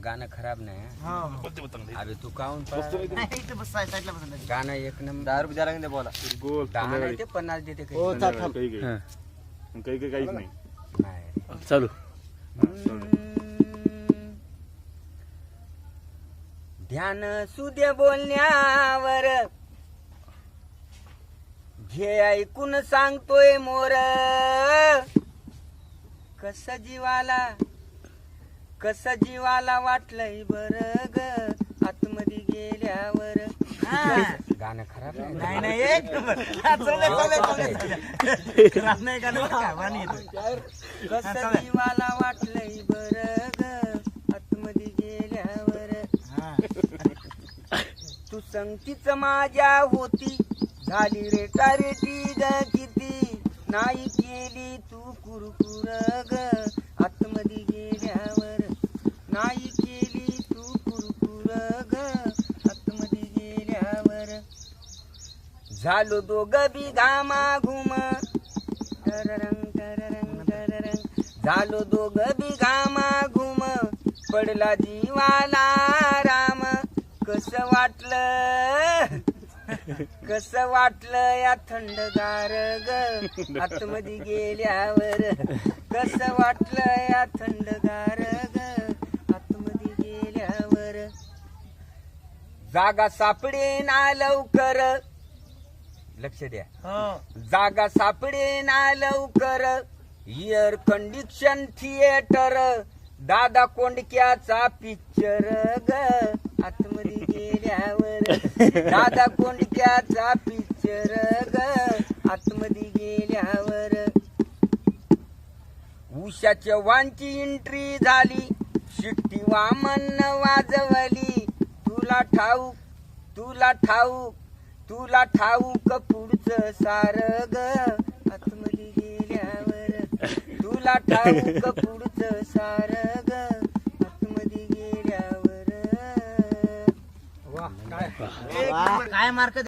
गाणं खराब नाही हो अबे तू काहून नाही इथं बस साईडला बस गाणं एक नंबर 10 रुपये द्यायला बोला गोल 10 नाही ते 50 देते काही. हो चाल थांब. काही काहीच नाही नाही चालू ध्यान सुदे बोलण्यावर घे ऐकून सांगतोय मोर कस जीवाला वाटलंय बर ग आतमध्ये गेल्यावर. गाणं खराब नाही नाही एक नंबर. हा, चालेल. खराब नाही गाणं बरं का, वाणी येतं. कस जीवाला वाटलंय बर ग आतमध्ये गेल्यावर. तू संगतीच माझ्या होती झाली रेटारेटी ग किती नाही केली तू कुरकुर ग आतमध्ये गेल्यावर. नाही केली तू कुरकुर ग आतमध्ये गेल्यावर. झालो दोघं बी घामा घुम टररंग टररंग टररंग. झालो दोघं बी घामा घुम पडला जीवाला राम. कस वाटलं या थंडगार ग आतमध्ये गेल्यावर. कस वाटलं या थंडगार ग आतमध्ये गेल्यावर. जागा सापडे ना लवकर लक्ष द्या. जागा सापडे ना लवकर एअर कंडिशन थिएटर दादा कोंडक्याचा पिक्चर ग आतमध्ये गेल्यावर. दादा कोंडक्याचा पिक्चर ग आतमध्ये गेल्यावर. उषा चव्हाणची एंट्री झाली शिट्टी वामन वाजवली. तुला ठाऊक पुढचं सार ग आतमध्ये गेल्यावर. तुला ठाऊक पुढचं सार ग आतमध्ये गेल्यावर. काय मार्क